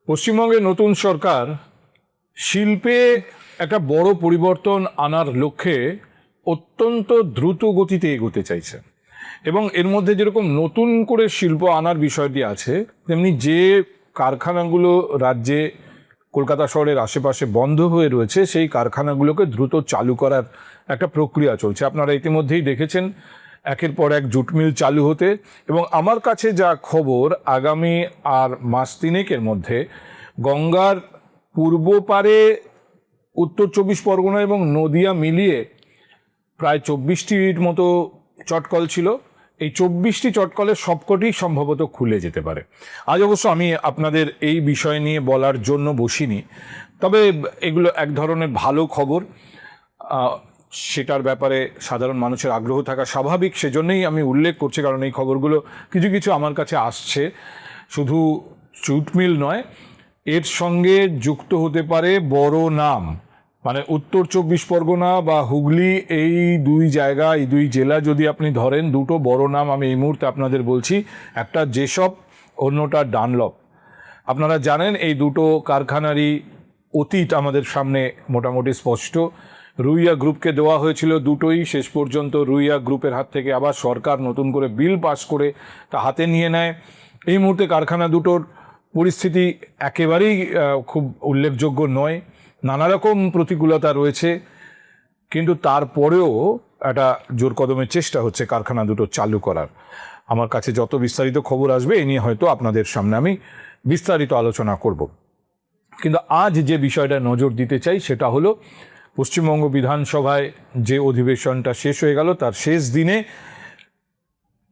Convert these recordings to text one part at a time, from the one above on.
পশ্চিমবঙ্গের নতুন সরকার শিল্পে একটা বড় পরিবর্তন আনার লক্ষ্যে অত্যন্ত দ্রুত গতিতে এগোতে চাইছে এবং এর মধ্যে যেরকম নতুন করে শিল্প আনার বিষয়টি আছে, তেমনি যে কারখানাগুলো রাজ্যে কলকাতা শহরের আশেপাশে বন্ধ হয়ে রয়েছে সেই কারখানাগুলোকে দ্রুত চালু করার একটা প্রক্রিয়া চলছে। আপনারা ইতিমধ্যেই দেখেছেন একের পর এক জুট মিল চালু হতে, এবং আমার কাছে যা খবর আগামী আর মাস তিনেকের মধ্যে গঙ্গার পূর্ব পারে উত্তর চব্বিশ পরগনা এবং নদিয়া মিলিয়ে প্রায় 24টির মতো চটকল ছিল। এই 24টি চটকলের সবকটি সম্ভবত খুলে যেতে পারে। আজ অবশ্য আমি আপনাদের এই বিষয় নিয়ে বলার জন্য বসিনি, তবে এগুলো এক ধরনের ভালো খবর, সেটার ব্যাপারে সাধারণ মানুষের আগ্রহ থাকা স্বাভাবিক, সেজন্যই আমি উল্লেখ করছি, কারণ এই খবরগুলো কিছু কিছু আমার কাছে আসছে। শুধু জুট মিল নয়, এর সঙ্গে যুক্ত হতে পারে বড় নাম, মানে উত্তর চব্বিশ পরগনা বা হুগলি, এই দুই জায়গা, এই দুই জেলা যদি আপনি ধরেন, দুটো বড় নাম আমি এই মুহূর্তে আপনাদের বলছি। একটা জেসপ, অন্যটা ডানলপ। আপনারা জানেন এই দুটো কারখানারই অতীত আমাদের সামনে মোটামুটি স্পষ্ট। রুইয়া গ্রুপকে দেওয়া হয়েছিল দুটোই, শেষ পর্যন্ত রুইয়া গ্রুপের হাত থেকে আবার সরকার নতুন করে বিল পাস করে তা হাতে নিয়ে নেয়। এই মুহূর্তে কারখানা দুটোর পরিস্থিতি একেবারেই খুব উল্লেখযোগ্য নয়, নানা রকম প্রতিকূলতা রয়েছে, কিন্তু তারপরেও একটা জোর কদমের চেষ্টা হচ্ছে কারখানা দুটো চালু করার। আমার কাছে যত বিস্তারিত খবর আসবে এ নিয়ে হয়তো আপনাদের সামনে আমি বিস্তারিত আলোচনা করব। কিন্তু আজ যে বিষয়টা নজর দিতে চাই সেটা হলো পশ্চিমবঙ্গ বিধানসভায় যে অধিবেশনটা শেষ হয়ে গেল, তার শেষ দিনে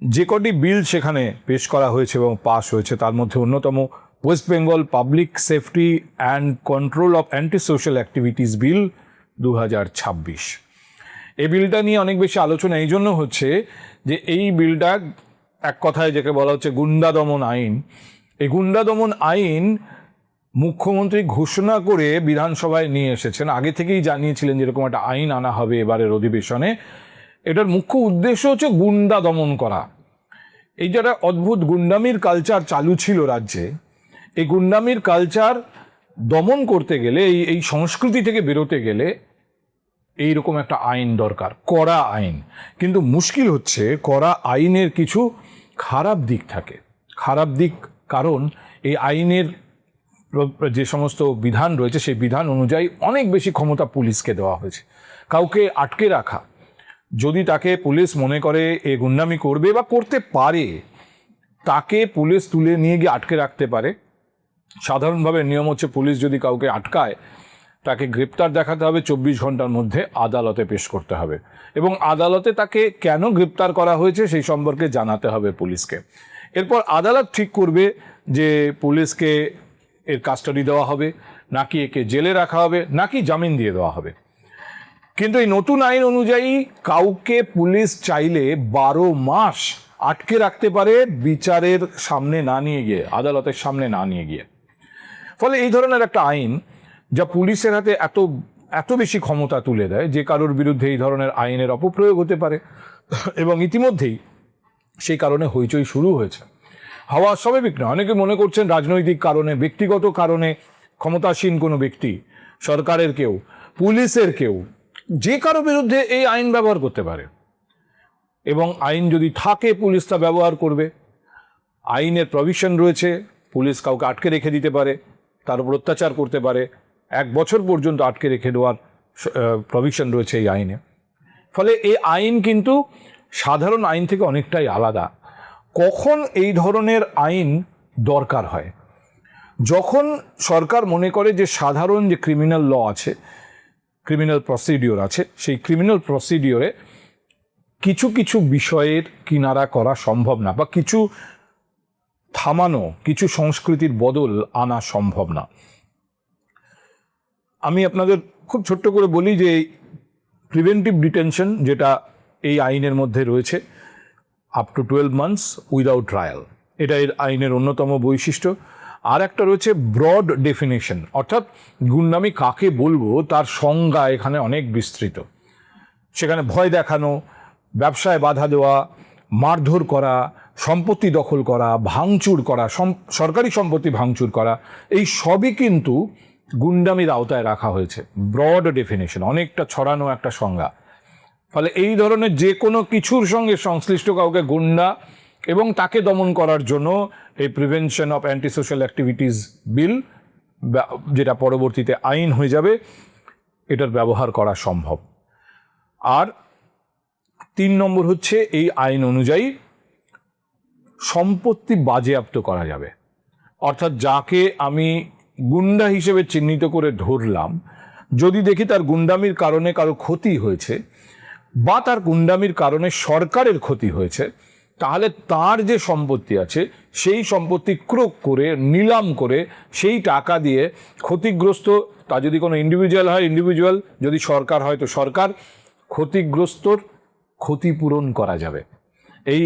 যে কটি বিল সেখানে পেশ করা হয়েছে এবং পাস হয়েছে, তার মধ্যে অন্যতম West Bengal public safety and control of anti social activities bill 2026। এই বিলটা নিয়ে অনেক বেশি আলোচনা এই জন্য হচ্ছে যে এই বিলটা এক কথায় যাকে বলা হচ্ছে গুন্ডা দমন আইন। এই গুন্ডা দমন আইন মুখ্যমন্ত্রী ঘোষণা করে বিধানসভায় নিয়ে এসেছেন, আগে থেকেই জানিয়েছিলেন যেরকম একটা আইন আনা হবে এবারের অধিবেশনে। এটার মুখ্য উদ্দেশ্য হচ্ছে গুন্ডা দমন করা। এই যারা অদ্ভুত গুন্ডামির কালচার চালু ছিল রাজ্যে, এই গুন্ডামির কালচার দমন করতে গেলে, এই সংস্কৃতি থেকে বেরোতে গেলে এইরকম একটা আইন দরকার, কড়া আইন। কিন্তু মুশকিল হচ্ছে কড়া আইনের কিছু খারাপ দিক থাকে। খারাপ দিক কারণ এই আইনের যে সমস্ত বিধান রয়েছে সেই বিধান অনুযায়ী অনেক বেশি ক্ষমতা পুলিশকে দেওয়া হয়েছে। কাউকে আটকে রাখা, যদি তাকে পুলিশ মনে করে এ গুন্ডামি করবে বা করতে পারে, তাকে পুলিশ তুলে নিয়ে গিয়ে আটকে রাখতে পারে। সাধারণভাবে নিয়ম হচ্ছে পুলিশ যদি কাউকে আটকায় তাকে গ্রেপ্তার দেখাতে হবে, 24 ঘন্টার মধ্যে আদালতে পেশ করতে হবে, এবং আদালতে তাকে কেন গ্রেপ্তার করা হয়েছে সেই সম্পর্কে জানাতে হবে পুলিশকে। এরপর আদালত ঠিক করবে যে পুলিশকে এর কাস্টাডি দেওয়া হবে, নাকি একে জেলে রাখা হবে, নাকি জামিন দিয়ে দেওয়া হবে। কিন্তু এই নতুন আইন অনুযায়ী কাউকে পুলিশ চাইলে 12 মাস আটকে রাখতে পারে, বিচারের সামনে না নিয়ে গিয়ে, আদালতের সামনে না নিয়ে গিয়ে। ফলে এই ধরনের একটা আইন যা পুলিশের হাতে এত বেশি ক্ষমতা তুলে দেয় যে কারোর বিরুদ্ধে এই ধরনের আইনের অপপ্রয়োগ হতে পারে, এবং ইতিমধ্যেই সেই কারণে হইচই শুরু হয়েছে। হওয়া স্বাভাবিক নয়। অনেকে মনে করছেন রাজনৈতিক কারণে, ব্যক্তিগত কারণে ক্ষমতাসীন কোনো ব্যক্তি, সরকারের কেউ, পুলিশের কেউ, যে কারো বিরুদ্ধে এই আইন ব্যবহার করতে পারে, এবং আইন যদি থাকে পুলিশ তা ব্যবহার করবে। আইনের প্রভিশন রয়েছে, পুলিশ কাউকে আটকে রেখে দিতে পারে, তার উপর অত্যাচার করতে পারে, 1 বছর পর্যন্ত আটকে রেখে দেওয়ার প্রভিশন রয়েছে এই আইনে। ফলে এই আইন কিন্তু সাধারণ আইন থেকে অনেকটাই আলাদা। কখন এই ধরনের আইন দরকার হয়? যখন সরকার মনে করে যে সাধারণ যে ক্রিমিনাল ল আছে, ক্রিমিনাল প্রসিডিওর আছে, সেই ক্রিমিনাল প্রসিডিওরে কিছু কিছু বিষয়ের কিনারা করা সম্ভব না, বা কিছু থামানো, কিছু সংস্কৃতির বদল আনা সম্ভব না। আমি আপনাদের খুব ছোট্ট করে বলি যে প্রিভেন্টিভ ডিটেনশন যেটা এই আইনের মধ্যে রয়েছে, up to 12 months without trial, এটা এর আইনের অন্যতম বৈশিষ্ট্য। আর একটা রয়েছে ব্রড ডেফিনেশন, অর্থাৎ গুন্ডামি কাকে বলবো তার সংজ্ঞা এখানে অনেক বিস্তৃত। সেখানে ভয় দেখানো, ব্যবসায় বাধা দেওয়া, মারধর করা, সম্পত্তি দখল করা, ভাঙচুর করা, সরকারি সম্পত্তি ভাঙচুর করা, এই সবই কিন্তু গুন্ডামির আওতায় রাখা হয়েছে। ব্রড ডেফিনেশন, অনেকটা ছড়ানো একটা সংজ্ঞা। ফলে এই ধরনের যে কোনো কিছুর সঙ্গে সংশ্লিষ্ট কাউকে গুন্ডা এবং তাকে দমন করার জন্য এই prevention of anti social activities bill, যেটা পরবর্তীতে আইন হয়ে যাবে, এটার ব্যবহার করা সম্ভব। আর 3 নম্বর হচ্ছে, এই আইন অনুযায়ী সম্পত্তি বাজেয়াপ্ত করা যাবে। অর্থাৎ যাকে আমি গুন্ডা হিসেবে চিহ্নিত করে ধরলাম, যদি দেখি তার গুন্ডামির কারণে কারো ক্ষতি হয়েছে বা তার গুন্ডামির কারণে সরকারের ক্ষতি হয়েছে, তাহলে তার যে সম্পত্তি আছে সেই সম্পত্তি ক্রোক করে, নিলাম করে, সেই টাকা দিয়ে ক্ষতিগ্রস্ত, তা যদি কোনো ইন্ডিভিজুয়াল হয় ইন্ডিভিজুয়াল, যদি সরকার হয় তো সরকার, ক্ষতিগ্রস্তর ক্ষতিপূরণ করা যাবে। এই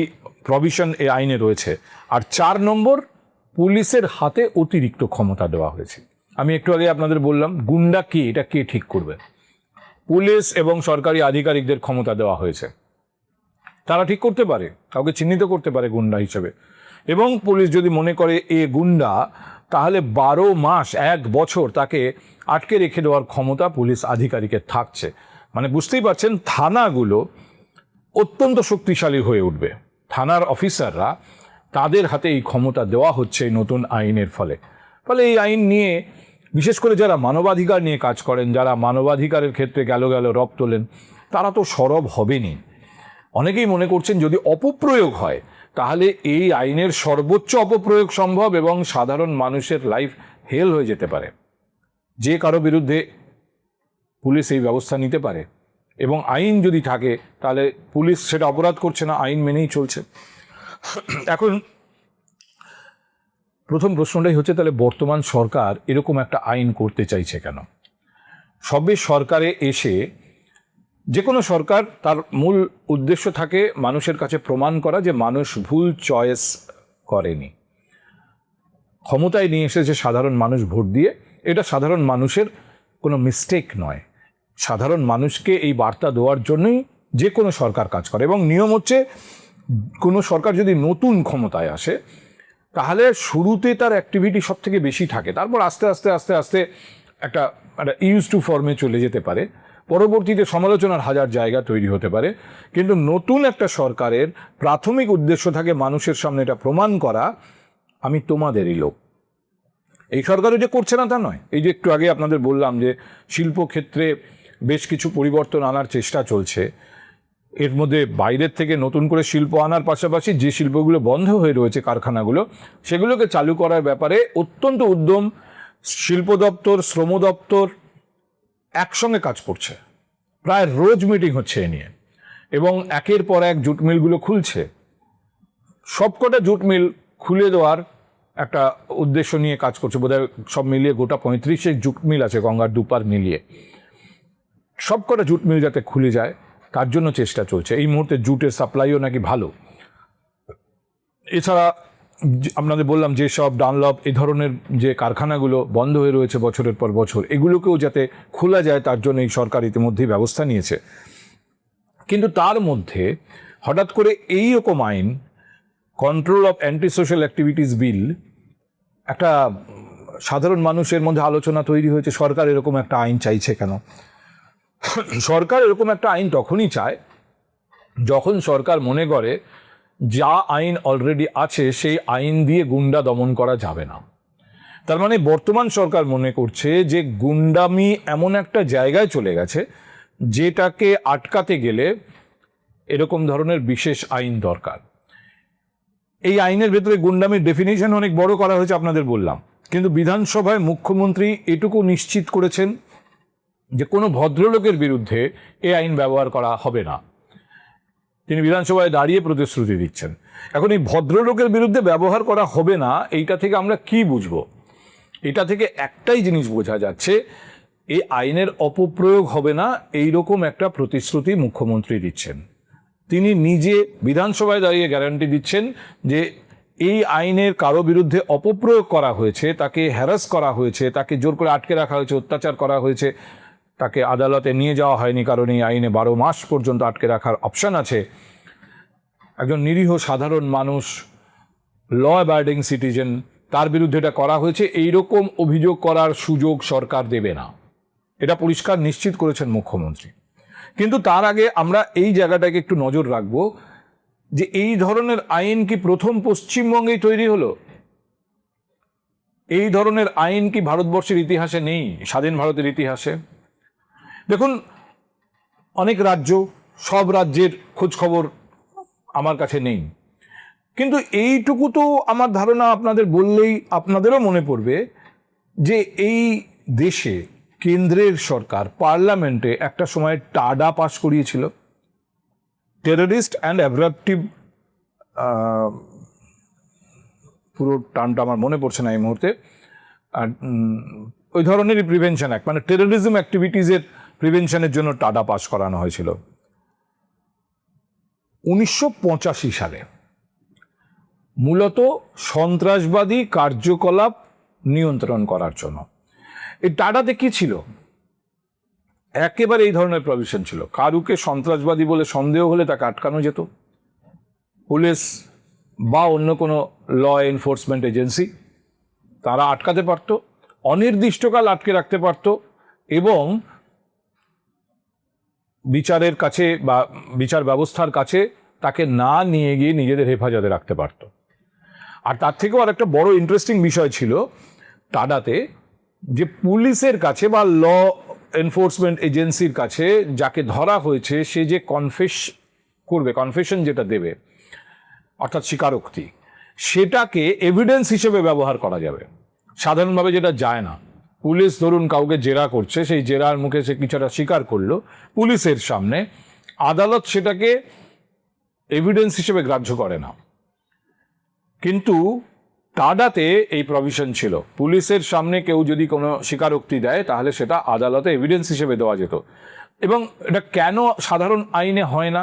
প্রভিশন এই আইনে রয়েছে। আর 4 নম্বর, পুলিশের হাতে অতিরিক্ত ক্ষমতা দেওয়া হয়েছে। আমি একটু আগে আপনাদের বললাম গুন্ডা কি, এটা কে ঠিক করবে? পুলিশ এবং সরকারি আধিকারিকদের ক্ষমতা দেওয়া হয়েছে। তারা ঠিক করতে পারে, কাউকে চিহ্নিত করতে পারে গুন্ডা হিসেবে। এবং পুলিশ যদি মনে করে এ গুন্ডা, তাহলে 12 মাস 1 বছর তাকে আটকে রেখে দেওয়ার ক্ষমতা পুলিশ আধিকারিকের থাকছে। মানে বুঝতেই পারছেন, থানাগুলো অত্যন্ত শক্তিশালী হয়ে উঠবে। থানার অফিসাররা, তাদের হাতে এই ক্ষমতা দেওয়া হচ্ছে এই নতুন আইনের ফলে। এই আইন নিয়ে বিশেষ করে যারা মানবাধিকার নিয়ে কাজ করেন, যারা মানবাধিকারের ক্ষেত্রে গেল রব তোলেন, তারা তো সরব হবেনই। অনেকেই মনে করছেন যদি অপপ্রয়োগ হয় তাহলে এই আইনের সর্বোচ্চ অপপ্রয়োগ সম্ভব এবং সাধারণ মানুষের লাইফ হেল হয়ে যেতে পারে। যে কারো বিরুদ্ধে পুলিশ এই ব্যবস্থা নিতে পারে, এবং আইন যদি থাকে তাহলে পুলিশ সেটা অপরাধ করছে না, আইন মেনেই চলছে। এখন প্রথম প্রশ্নটাই হচ্ছে, তাহলে বর্তমান সরকার এরকম একটা আইন করতে চাইছে কেন? সবে সরকারে এসে, যে কোনো সরকার তার মূল উদ্দেশ্য থাকে মানুষের কাছে প্রমাণ করা যে মানুষ ভুল চয়েস করেনি। ক্ষমতায় নিয়ে এসেছে সাধারণ মানুষ ভোট দিয়ে, এটা সাধারণ মানুষের কোনো মিস্টেক নয়। সাধারণ মানুষকে এই বার্তা দেওয়ার জন্যই যে কোনো সরকার কাজ করে। এবং নিয়ম হচ্ছে, কোনো সরকার যদি নতুন ক্ষমতায় আসে তাহলে শুরুতে তার অ্যাক্টিভিটি সব থেকে বেশি থাকে, তারপর আস্তে আস্তে আস্তে আস্তে একটা ইউজ টু ফর্মে চলে যেতে পারে, পরবর্তীতে সমালোচনার হাজার জায়গা তৈরি হতে পারে। কিন্তু নতুন একটা সরকারের প্রাথমিক উদ্দেশ্য থাকে মানুষের সামনে এটা প্রমাণ করা, আমি তোমাদেরই লোক। এই সরকারও যে করছে না তা নয়। এই যে একটু আগে আপনাদের বললাম যে শিল্পক্ষেত্রে বেশ কিছু পরিবর্তন আনার চেষ্টা চলছে। এর মধ্যে বাইরের থেকে নতুন করে শিল্প আনার পাশাপাশি যে শিল্পগুলো বন্ধ হয়ে রয়েছে, কারখানাগুলো, সেগুলোকে চালু করার ব্যাপারে অত্যন্ত উদ্যম শিল্প দপ্তর, শ্রম দপ্তর একসঙ্গে কাজ করছে। প্রায় রোজ মিটিং হচ্ছে এ নিয়ে, এবং একের পর এক জুট মিলগুলো খুলছে। সবকটা জুট মিল খুলে দেওয়ার একটা উদ্দেশ্য নিয়ে কাজ করছে। বোধহয় সব মিলিয়ে গোটা 35 জুট মিল আছে, গঙ্গার দুপার মিলিয়ে। সবকটা জুট মিল যাতে খুলে যায় তার জন্য চেষ্টা চলছে। এই মুহূর্তে জুটের সাপ্লাইও নাকি ভালো। এছাড়া আপনাদের বললাম যে সব ডানলপ, এই ধরনের যে কারখানাগুলো বন্ধ হয়ে রয়েছে বছরের পর বছর, এগুলোকেও যাতে খোলা যায় তার জন্য এই সরকার ইতিমধ্যেই ব্যবস্থা নিয়েছে। কিন্তু তার মধ্যে হঠাৎ করে এই রকম আইন, control of anti social activities bill, একটা সাধারণ মানুষের মধ্যে আলোচনা তৈরি হয়েছে, সরকার এরকম একটা আইন চাইছে কেন? সরকার এরকম একটা আইন তখনই চায় যখন সরকার মনে করে যা আইন অলরেডি আছে সেই আইন দিয়ে গুন্ডা দমন করা যাবে না। তার মানে বর্তমান সরকার মনে করছে যে গুন্ডামি এমন একটা জায়গায় চলে গেছে যেটাকে আটকাতে গেলে এরকম ধরনের বিশেষ আইন দরকার। এই আইনের ভেতরে গুন্ডামির ডেফিনিশন অনেক বড় করা হয়েছে আপনাদের বললাম, কিন্তু বিধানসভায় মুখ্যমন্ত্রী এটুকু নিশ্চিত করেছেন যে কোনো ভদ্রলোকের বিরুদ্ধে এই আইন ব্যবহার করা হবে না। তিনি বিধানসভায় দাঁড়িয়ে প্রতিশ্রুতি দিচ্ছেন। এখন এই ভদ্রলোকের বিরুদ্ধে ব্যবহার করা হবে না, এইটা থেকে আমরা কি বুঝবো? এটা থেকে একটাই জিনিস বোঝা যাচ্ছে, এই আইনের অপপ্রয়োগ হবে না, এইরকম একটা প্রতিশ্রুতি মুখ্যমন্ত্রী দিচ্ছেন। তিনি নিজে বিধানসভায় দাঁড়িয়ে গ্যারান্টি দিচ্ছেন যে এই আইনের কারো বিরুদ্ধে অপপ্রয়োগ করা হয়েছে, তাকে হ্যারাস করা হয়েছে, তাকে জোর করে আটকে রাখা হয়েছে, অত্যাচার করা হয়েছে, তাকে আদালতে নিয়ে যাওয়া হয়নি কারণ এই আইনে 12 মাস পর্যন্ত আটকে রাখার অপশন আছে। একজন নিরীহ সাধারণ মানুষ, ল অ্যাবাইডিং সিটিজেন, তার বিরুদ্ধে এটা করা হয়েছে, এইরকম অভিযোগ করার সুযোগ সরকার দেবে না, এটা পরিষ্কার নিশ্চিত করেছেন মুখ্যমন্ত্রী। কিন্তু তার আগে আমরা এই জায়গাটাকে একটু নজর রাখবো যে এই ধরনের আইন কি প্রথম পশ্চিমবঙ্গেই তৈরি হলো? এই ধরনের আইন কি ভারতবর্ষের ইতিহাসে নেই, স্বাধীন ভারতের ইতিহাসে? দেখুন, অনেক রাজ্য, সব রাজ্যের খোঁজ খবর আমার কাছে নেই, কিন্তু এইটুকু তো আমার ধারণা আপনাদের বললেই আপনাদেরও মনে পড়বে যে এই দেশে কেন্দ্রের সরকার পার্লামেন্টে একটা সময় টাডা পাশ করিয়েছিল, টেররিস্ট অ্যান্ড অ্যাব্রাপটিভ, পুরো টার্মটা আমার মনে পড়ছে না এই মুহূর্তে, ওই ধরনেরই প্রিভেনশন অ্যাক্ট, মানে টেররিজম অ্যাক্টিভিটিজের প্রিভেনশনের জন্য টাডা পাস করানো হয়েছিল 1985 সালে, মূলত সন্ত্রাসবাদী কার্যকলাপ নিয়ন্ত্রণ করার জন্য। এই টাডাতে কি ছিল? একেবারে এই ধরনের প্রভিশন ছিল, কারুকে সন্ত্রাসবাদী বলে সন্দেহ হলে তাকে আটকানো যেত, পুলিশ বা অন্য কোনো ল এনফোর্সমেন্ট এজেন্সি তারা আটকাতে পারত, অনির্দিষ্টকাল আটকে রাখতে পারত, এবং বিচারের কাছে বা বিচার ব্যবস্থার কাছে তাকে না নিয়ে গিয়ে নিজেদের হেফাজতে রাখতে পারত। আর তার থেকেও আর একটা বড় ইন্টারেস্টিং বিষয় ছিল টাডাতে, যে পুলিশের কাছে বা ল এনফোর্সমেন্ট এজেন্সির কাছে যাকে ধরা হয়েছে সে যে কনফেশন যেটা দেবে, অর্থাৎ স্বীকারোক্তি, সেটাকে এভিডেন্স হিসেবে ব্যবহার করা যাবে। সাধারণভাবে যেটা যায় না, পুলিশ ধরুন কাউকে জেরা করছে, সেই জেরার মুখে সে কিছুটা স্বীকার করলো পুলিশের সামনে, আদালত সেটাকে এভিডেন্স হিসেবে গ্রাহ্য করে না। কিন্তু টাডাতে এই প্রভিশন ছিল, পুলিশের সামনে কেউ যদি কোনো স্বীকারোক্তি দেয় তাহলে সেটা আদালতে এভিডেন্স হিসেবে দেওয়া যেত। এবং এটা কেন সাধারণ আইনে হয় না?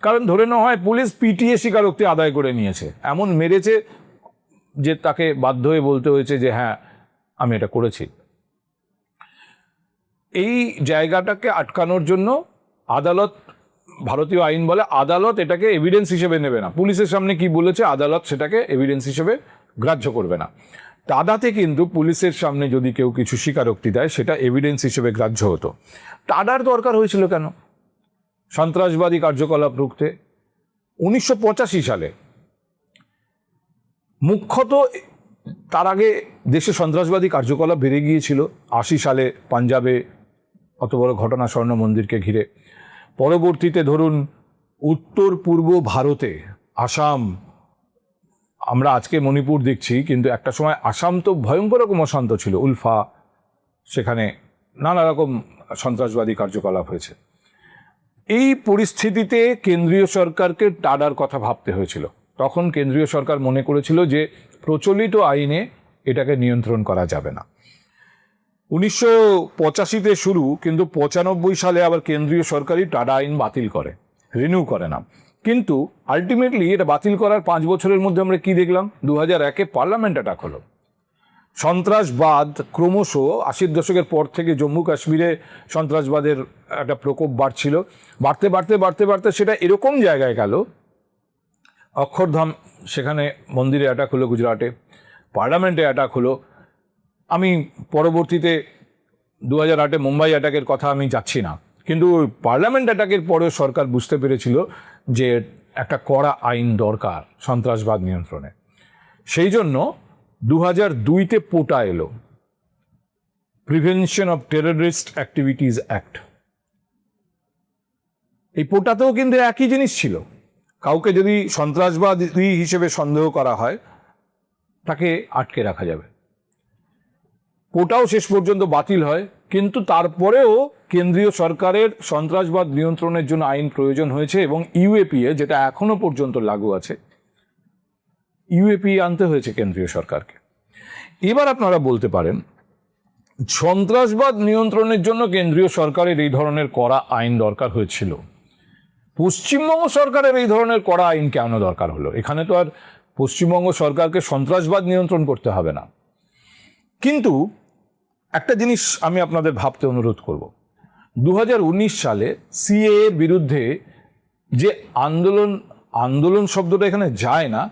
কারণ ধরে নেওয়া হয় পুলিশ পিটিয়ে স্বীকারোক্তি আদায় করে নিয়েছে, এমন মেরেছে যে তাকে বাধ্য হয়ে বলতে হয়েছে যে হ্যাঁ আমি এটা করেছি। এই জায়গাটাকে আটকানোর জন্য আদালত, ভারতীয় আইন বলে আদালত এটাকে এভিডেন্স হিসেবে নেবে না, পুলিশের সামনে কি বলেছে আদালত সেটাকে এভিডেন্স হিসেবে গ্রাহ্য করবে না। টাডাতে কিন্তু পুলিশের সামনে যদি কেউ কিছু স্বীকারোক্তি দেয় সেটা এভিডেন্স হিসেবে গ্রাহ্য হতো। টাডার দরকার হয়েছিল কেন? সন্ত্রাসবাদী কার্যকলাপ রুখতে 1985 সালে। মুখ্যত তার আগে দেশে সন্ত্রাসবাদী কার্যকলাপ বেড়ে গিয়েছিল 80 সালে পাঞ্জাবে অত বড় ঘটনা স্বর্ণ মন্দিরকে ঘিরে। পরবর্তীতে ধরুন উত্তর পূর্ব ভারতে, আসাম, আমরা আজকে মণিপুর দেখছি, কিন্তু একটা সময় আসাম তো ভয়ঙ্কর রকম অশান্ত ছিল, উলফা, সেখানে নানা রকম সন্ত্রাসবাদী কার্যকলাপ হয়েছে। এই পরিস্থিতিতে কেন্দ্রীয় সরকারকে টাডার কথা ভাবতে হয়েছিল। তখন কেন্দ্রীয় সরকার মনে করেছিল যে প্রচলিত আইনে এটাকে নিয়ন্ত্রণ করা যাবে না। 1985-তে শুরু, কিন্তু 95 সালে আবার কেন্দ্রীয় সরকারই টাডা আইন বাতিল করে, রিনিউ করে না। কিন্তু আলটিমেটলি এটা বাতিল করার 5 বছরের মধ্যে আমরা কি দেখলাম? 2001-এ পার্লামেন্ট অ্যাটাক হলো। সন্ত্রাসবাদ ক্রমশ 80-র দশকের পর থেকে জম্মু কাশ্মীরে সন্ত্রাসবাদের একটা প্রকোপ বাড়ছিল, বাড়তে বাড়তে বাড়তে বাড়তে সেটা এরকম জায়গায় গেল, অক্ষরধাম সেখানে মন্দিরে অ্যাটাক হলো, গুজরাটে পার্লামেন্টে অ্যাটাক হলো। আমি পরবর্তীতে 2008-এ মুম্বাই অ্যাটাকের কথা আমি যাচ্ছি না, কিন্তু পার্লামেন্ট অ্যাটাকের পরেও সরকার বুঝতে পেরেছিল যে একটা কড়া আইন দরকার সন্ত্রাসবাদ নিয়ন্ত্রণে। সেই জন্য 2002-তে পোটা এলো, prevention of terrorist activities act. এই পোটাতেও কিন্তু একই জিনিস ছিল, কাউকে যদি সন্ত্রাসবাদী হিসেবে সন্দেহ করা হয় তাকে আটকে রাখা যাবে। পোটাও শেষ পর্যন্ত বাতিল হয়, কিন্তু তারপরেও কেন্দ্রীয় সরকারের সন্ত্রাসবাদ নিয়ন্ত্রণের জন্য আইন প্রয়োজন হয়েছে, এবং ইউএপিএ যেটা এখনো পর্যন্ত লাগু আছে, ইউএপিএ আনতে হয়েছে কেন্দ্রীয় সরকারকে। এবার আপনারা বলতে পারেন সন্ত্রাসবাদ নিয়ন্ত্রণের জন্য কেন্দ্রীয় সরকারের এই ধরনের কড়া আইন দরকার হয়েছিল, পশ্চিমবঙ্গ সরকারের এই ধরনের কড়া আইন কেন দরকার হলো? এখানে তো আর পশ্চিমবঙ্গ সরকারকে সন্ত্রাসবাদ নিয়ন্ত্রণ করতে হবে না। কিন্তু একটা জিনিস আমি আপনাদের ভাবতে অনুরোধ করব, 2019 সালে সিএএ এর বিরুদ্ধে যে আন্দোলন আন্দোলন শব্দটা এখানে যায় না,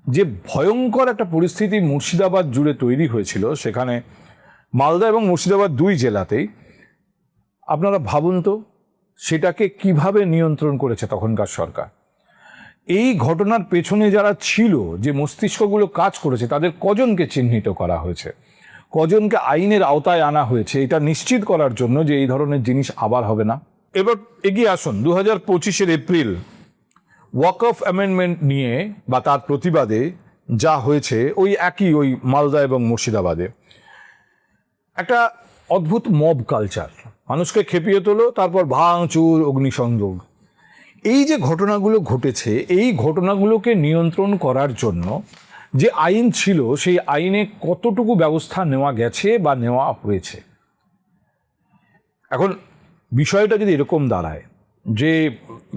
যে ভয়ঙ্কর একটা পরিস্থিতি মুর্শিদাবাদ জুড়ে তৈরি হয়েছিল, সেখানে মালদা এবং মুর্শিদাবাদ দুই জেলাতেই, আপনারা ভাবুন তো সেটাকে কিভাবে নিয়ন্ত্রণ করেছে তখনকার সরকার। এই ঘটনার পেছনে যারা ছিল, যে মস্তিষ্কগুলো কাজ করেছে, তাদের কজনকে চিহ্নিত করা হয়েছে, কজনকে আইনের আওতায় আনা হয়েছে, এটা নিশ্চিত করার জন্য যে এই ধরনের জিনিস আবার হবে না। এবার এগিয়ে আসুন 2025 এপ্রিল ওয়াকফ অ্যামেন্ডমেন্ট নিয়ে বা তার প্রতিবাদে যা হয়েছে, ওই মালদা এবং মুর্শিদাবাদে একটা অদ্ভুত মব কালচার, মানুষকে খেপিয়ে তোলো, তারপর ভাঙচুর, অগ্নিসংযোগ। এই যে ঘটনাগুলো ঘটেছে, এই ঘটনাগুলোকে নিয়ন্ত্রণ করার জন্য যে আইন ছিল, সেই আইনে কতটুকু ব্যবস্থা নেওয়া গেছে বা নেওয়া হয়েছে। এখন বিষয়টা যদি এরকম দাঁড়ায় যে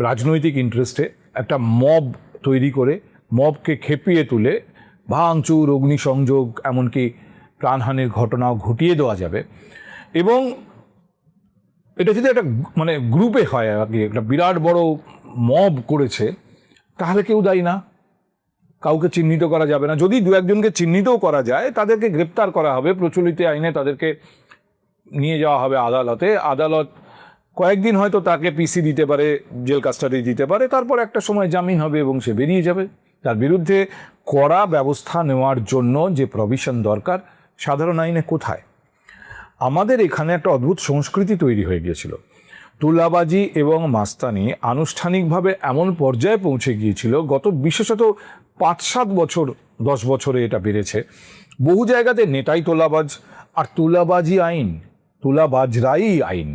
রাজনৈতিক ইন্টারেস্টে একটা মব তৈরি করে মবকে খেপিয়ে তুলে ভাঙচুর, অগ্নিসংযোগ, এমনকি প্রাণহানির ঘটনাও ঘটিয়ে দেওয়া যাবে, এবং এটা যদি একটা গ্রুপে হয় আর কি, একটা বিরাট বড় মব করেছে, তাহলে কেউ দায়ী না, কাউকে চিহ্নিত করা যাবে না। যদি দু একজনকে চিহ্নিতও করা যায়, তাদেরকে গ্রেপ্তার করা হবে, প্রচলিত আইনে তাদেরকে নিয়ে যাওয়া হবে আদালতে। আদালত কয়েকদিন হয়তো তাকে পিসি দিতে পারে, জেল কাস্টাডি দিতে পারে, তারপর একটা সময় জামিন হবে এবং সে বেরিয়ে যাবে। তার বিরুদ্ধে কড়া ব্যবস্থা নেওয়ার জন্য যে প্রভিশন দরকার, সাধারণ আইনে কোথায়? আমাদের এখানে একটা অদ্ভুত সংস্কৃতি তৈরি হয়ে গিয়েছিল। তুলাবাজি এবং মাস্তানি আনুষ্ঠানিকভাবে এমন পর্যায়ে পৌঁছে গিয়েছিল, গত বিশেষত 5-7 বছর, 10 বছরে এটা বেড়েছে। বহু জায়গাতে নেটাই তোলাবাজ, আর তুলাবাজি আইন, তুলাবাজরাই আইন,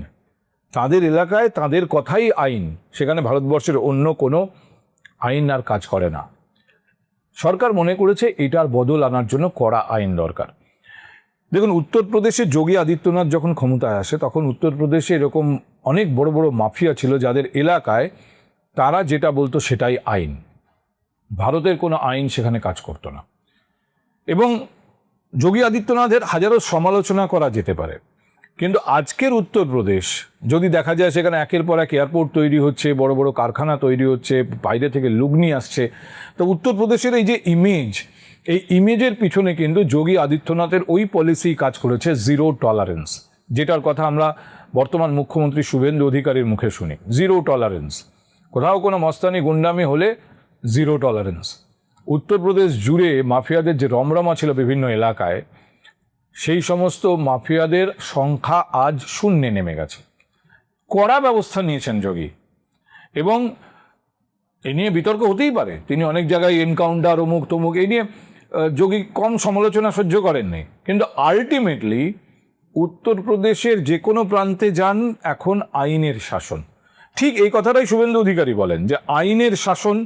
তাদের এলাকায় তাদের কথাই আইন, সেখানে ভারতবর্ষের অন্য কোনো আইন আর কাজ করে না। সরকার মনে করেছে এটার বদল আনার জন্য কড়া আইন দরকার। দেখুন, উত্তরপ্রদেশে যোগী আদিত্যনাথ যখন ক্ষমতায় আসে, তখন উত্তরপ্রদেশে এরকম অনেক বড় বড় মাফিয়া ছিল, যাদের এলাকায় তারা যেটা বলতো সেটাই আইন, ভারতের কোনো আইন সেখানে কাজ করতো না। এবং যোগী আদিত্যনাথের হাজারো সমালোচনা করা যেতে পারে, কিন্তু আজকের উত্তরপ্রদেশ যদি দেখা যায়, সেখানে একের পর এক এয়ারপোর্ট তৈরি হচ্ছে, বড় বড় কারখানা তৈরি হচ্ছে, বাইরে থেকে লুগ্নি আসছে, তো উত্তরপ্রদেশের এই যে ইমেজ, এই ইমেজের পিছনে কিন্তু যোগী আদিত্যনাথের ওই পলিসি কাজ করেছে, জিরো টলারেন্স, যেটার কথা আমরা বর্তমান মুখ্যমন্ত্রী শুভেন্দু অধিকারীর মুখে শুনি। জিরো টলারেন্স, কোথাও কোনো মস্তানি গুন্ডামি হলে জিরো টলারেন্স। উত্তরপ্রদেশ জুড়ে মাফিয়াদের যে রমরমা ছিল বিভিন্ন এলাকায়, সেই সমস্ত মাফিয়াদের সংখ্যা আজ শূন্যে নেমে গেছে। কড়া ব্যবস্থা নিয়েছেন যোগী, এবং এ নিয়ে বিতর্ক হতেই পারে, তিনি অনেক জায়গায় এনকাউন্টার, অমুক তমুক, এই নিয়ে যোগী কম সমালোচনা সহ্য করেননি, কিন্তু আলটিমেটলি উত্তরপ্রদেশের যে কোনো প্রান্তে যান, এখন আইনের শাসন। ঠিক এই কথাটাই শুভেন্দু অধিকারী বলেন, যে আইনের শাসন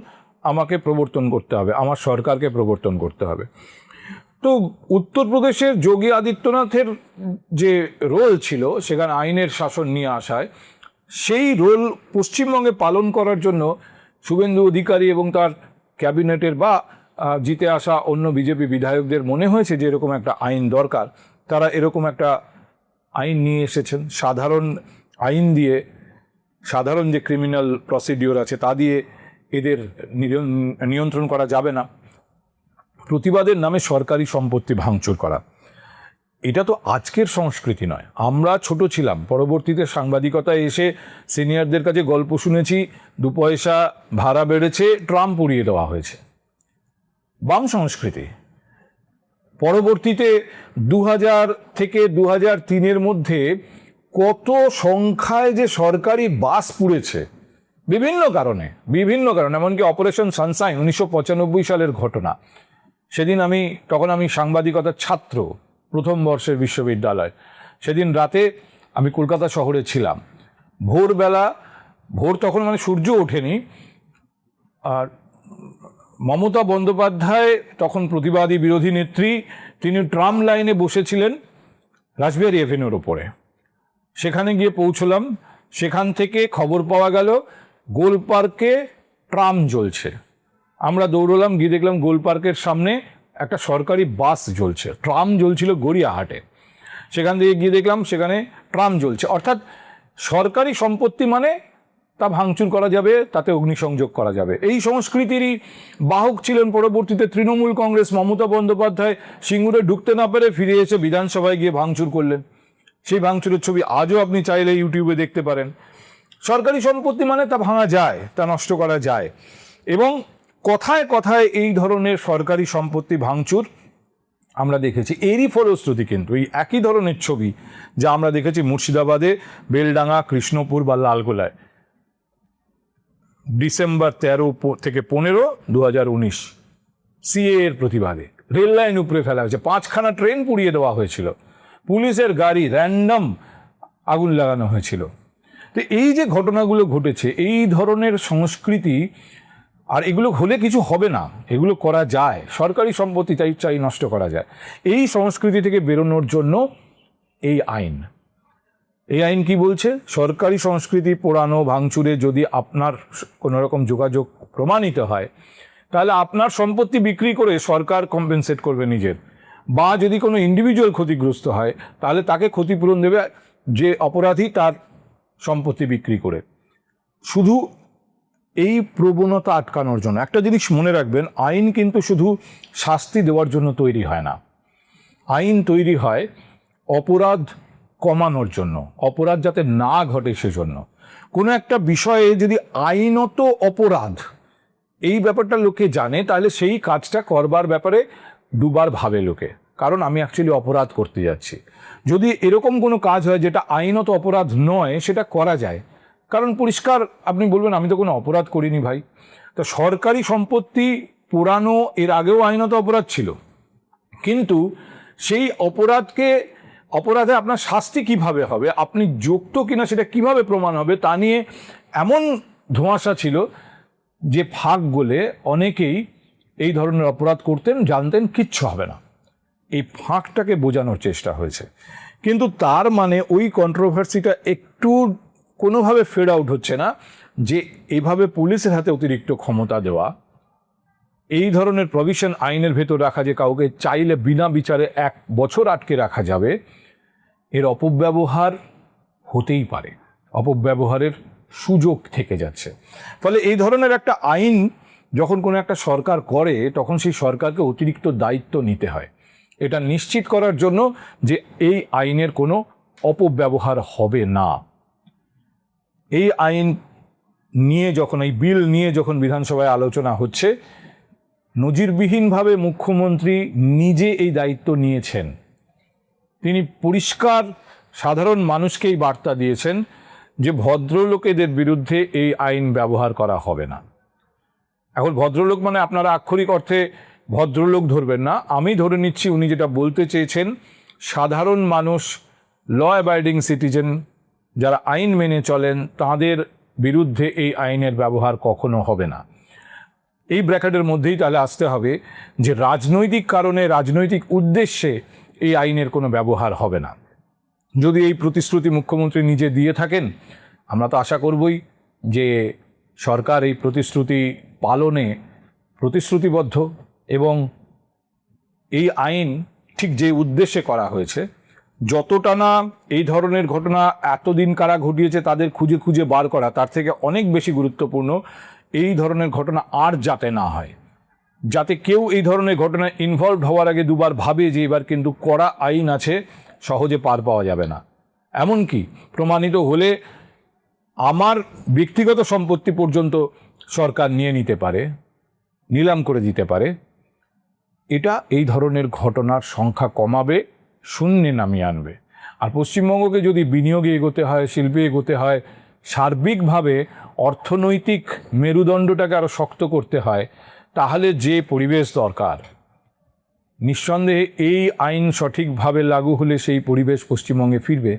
আমাকে প্রবর্তন করতে হবে, আমার সরকারকে প্রবর্তন করতে হবে। তো উত্তরপ্রদেশের যোগী আদিত্যনাথের যে রোল ছিল, সেখানে আইনের শাসন নিয়ে আসায়, সেই রোল পশ্চিমবঙ্গে পালন করার জন্য শুভেন্দু অধিকারী এবং তার ক্যাবিনেটের বা জিতে আসা অন্য বিজেপি বিধায়কদের মনে হয়েছে যে এরকম একটা আইন দরকার। তারা এরকম একটা আইন নিয়ে এসেছেন। সাধারণ আইন দিয়ে, সাধারণ যে ক্রিমিনাল প্রসিডিওর আছে তা দিয়ে এদের নিয়ন্ত্রণ করা যাবে না। প্রতিবাদের নামে সরকারি সম্পত্তি ভাঙচুর করা, এটা তো আজকের সংস্কৃতি নয়। আমরা ছোট ছিলাম, পরবর্তীতে সাংবাদিকতায় এসে সিনিয়রদের কাছে গল্প শুনেছি, 2 পয়সা ভাড়া বেড়েছে, ট্রাম পুড়িয়ে দেওয়া হয়েছে, বাম সংস্কৃতি। পরবর্তীতে 2000 থেকে 2003-এর মধ্যে কত সংখ্যায় যে সরকারি বাস পুড়েছে, বিভিন্ন কারণে, এমনকি অপারেশন সানশাইন 1995 সালের ঘটনা। সেদিন তখন আমি সাংবাদিকতার ছাত্র, প্রথম বর্ষের বিশ্ববিদ্যালয়। সেদিন রাতে আমি কলকাতা শহরে ছিলাম, ভোর তখন সূর্য ওঠেনি, আর মমতা বন্দ্যোপাধ্যায় তখন প্রতিবাদী বিরোধী নেত্রী, তিনি ট্রাম লাইনে বসেছিলেন রাসবিহারী এভিনিউর ওপরে। সেখানে গিয়ে পৌঁছলাম, সেখান থেকে খবর পাওয়া গেল গোল পার্কে ট্রাম জ্বলছে। আমরা দৌড়লাম, গিয়ে দেখলাম গোল পার্কের সামনে একটা সরকারি বাস জ্বলছে, ট্রাম জ্বলছিল গড়িয়াহাটে। সেখান থেকে গিয়ে দেখলাম সেখানে ট্রাম জ্বলছে। অর্থাৎ সরকারি সম্পত্তি মানে তা ভাঙচুর করা যাবে, তাতে অগ্নিসংযোগ করা যাবে। এই সংস্কৃতিরই বাহক ছিলেন পরবর্তীতে তৃণমূল কংগ্রেস। মমতা বন্দ্যোপাধ্যায় সিঙ্গুরে ঢুকতে না পেরে ফিরে এসে বিধানসভায় গিয়ে ভাঙচুর করলেন। সেই ভাঙচুরের ছবি আজও আপনি চাইলে ইউটিউবে দেখতে পারেন। সরকারি সম্পত্তি মানে তা ভাঙা যায়, তা নষ্ট করা যায়, এবং কথায় কথায় এই ধরনের সরকারি সম্পত্তি ভাঙচুর আমরা দেখেছি। এরই ফলশ্রুতি কিন্তু এই একই ধরনের ছবি যা আমরা দেখেছি মুর্শিদাবাদে, বেলডাঙ্গা, কৃষ্ণপুর বা লালগোলায় ডিসেম্বর 13 থেকে 15, 2019 সিএ এর প্রতিবাদে রেল লাইন উপরে ফেলা হয়েছে, 5খানা ট্রেন পুড়িয়ে দেওয়া হয়েছিল, পুলিশের গাড়ি র্যান্ডম আগুন লাগানো হয়েছিল। তো এই যে ঘটনাগুলো ঘটেছে, এই ধরনের সংস্কৃতি, আর এগুলো হলে কিছু হবে না, এগুলো করা যায়, সরকারি সম্পত্তি চাই নষ্ট করা যায়। এই সংস্কৃতি থেকে বেরোনোর জন্য এই আইন কি বলছে? সরকারি সংস্কৃতি পোড়ানো, ভাঙচুরে যদি আপনার কোনো রকম যোগাযোগ প্রমাণিত হয়, তাহলে আপনার সম্পত্তি বিক্রি করে সরকার কম্পেনসেট করবে নিজের, বা যদি কোনো ইন্ডিভিজুয়াল ক্ষতিগ্রস্ত হয় তাহলে তাকে ক্ষতিপূরণ দেবে যে অপরাধী তার সম্পত্তি বিক্রি করে। শুধু এই প্রবণতা আটকানোর জন্য একটা জিনিস মনে রাখবেন, আইন কিন্তু শুধু শাস্তি দেওয়ার জন্য তৈরি হয় না। আইন তৈরি হয় অপরাধ কমানোর জন্য, অপরাধ যাতে না ঘটে সেজন্য। কোনো একটা বিষয়ে যদি আইনত অপরাধ এই ব্যাপারটা লোকে জানে, তাহলে সেই কাজটা করবার ব্যাপারে দুবার ভাবে লোকে, কারণ আমি অ্যাকচুয়ালি অপরাধ করতে যাচ্ছি। যদি এরকম কোনো কাজ হয় যেটা আইনত অপরাধ নয়, সেটা করা যায়, কারণ পরিষ্কার আপনি বলবেন আমি তো কোনো অপরাধ করিনি ভাই। তো সরকারি সম্পত্তি পোড়ানো এর আগেও আইনত অপরাধ ছিল, কিন্তু সেই অপরাধে আপনার শাস্তি কিভাবে হবে, আপনি যুক্ত কিনা সেটা কিভাবে প্রমাণ হবে, তা নিয়ে এমন ধোঁয়াশা ছিল যে ফাঁক গলে অনেকেই এই ধরনের অপরাধ করতেন, জানতেন কিচ্ছু হবে না। এই ফাঁকটাকে বোঝানোর চেষ্টা হয়েছে, কিন্তু তার মানে ওই কন্ট্রোভার্সিটা একটু কোনোভাবে ফেড আউট হচ্ছে না যে এভাবে পুলিশের হাতে অতিরিক্ত ক্ষমতা দেওয়া, এই ধরনের প্রভিশন আইনের ভেতর রাখা যে কাউকে চাইলে বিনা বিচারে 1 বছর আটকে রাখা যাবে, এর অপব্যবহার হতেই পারে, অপব্যবহারের সুযোগ থেকে যাচ্ছে। ফলে এই ধরনের একটা আইন যখন কোনো একটা সরকার করে, তখন সেই সরকারকে অতিরিক্ত দায়িত্ব নিতে হয় এটা নিশ্চিত করার জন্য যে এই আইনের কোনো অপব্যবহার হবে না। এই আইন নিয়ে যখন, এই বিল নিয়ে যখন বিধানসভায় আলোচনা হচ্ছে, নজিরবিহীনভাবে মুখ্যমন্ত্রী নিজে এই দায়িত্ব নিয়েছেন। তিনি পরিষ্কার সাধারণ মানুষকে এই বার্তা দিয়েছেন যে ভদ্রলোকেদের বিরুদ্ধে এই আইন ব্যবহার করা হবে না। এখন ভদ্রলোক মানে আপনারা আক্ষরিক অর্থে ভদ্রলোক ধরবেন না, আমি ধরে নিচ্ছি উনি যেটা বলতে চেয়েছেন, সাধারণ মানুষ, ল অ্যাবাইডিং সিটিজেন যারা আইন মেনে চলেন, তাদের বিরুদ্ধে এই আইনের ব্যবহার কখনো হবে না। এই ব্র্যাকেটের মধ্যেই তাহলে আসতে হবে যে রাজনৈতিক কারণে, রাজনৈতিক উদ্দেশ্যে এই আইনের কোনো ব্যবহার হবে না। যদি এই প্রতিশ্রুতি মুখ্যমন্ত্রী নিজে দিয়ে থাকেন, আমরা তো আশা করবই যে সরকার এই প্রতিশ্রুতি পালনে প্রতিশ্রুতিবদ্ধ, এবং এই আইন ঠিক যে উদ্দেশ্যে করা হয়েছে, যতটা না এই ধরনের ঘটনা এতদিন কারা ঘটিয়েছে তাদের খুঁজে খুঁজে বার করা, তার থেকে অনেক বেশি গুরুত্বপূর্ণ এই ধরনের ঘটনা আর যাতে না হয়, যাতে কেউ এই ধরনের ঘটনায় ইনভলভ হওয়ার আগে দুবার ভাবে যে এবার কিন্তু কড়া আইন আছে, সহজে পার পাওয়া যাবে না। এমনকি প্রমাণিত হলে আমার ব্যক্তিগত সম্পত্তি পর্যন্ত সরকার নিয়ে নিতে পারে, নিলাম করে দিতে পারে। এটা এই ধরনের ঘটনার সংখ্যা কমাবে, শূন্যে নামিয়ে আনবে। আর পশ্চিমবঙ্গকে যদি বিনিয়োগে এগোতে হয়, শিল্পে এগোতে হয়, সার্বিকভাবে অর্থনৈতিক মেরুদণ্ডটাকে আরও শক্ত করতে হয়, তাহলে যে পরিবেশ দরকার, নিঃসন্দেহে এই আইন সঠিকভাবে লাগু হলে সেই পরিবেশ পশ্চিমবঙ্গে ফিরবে।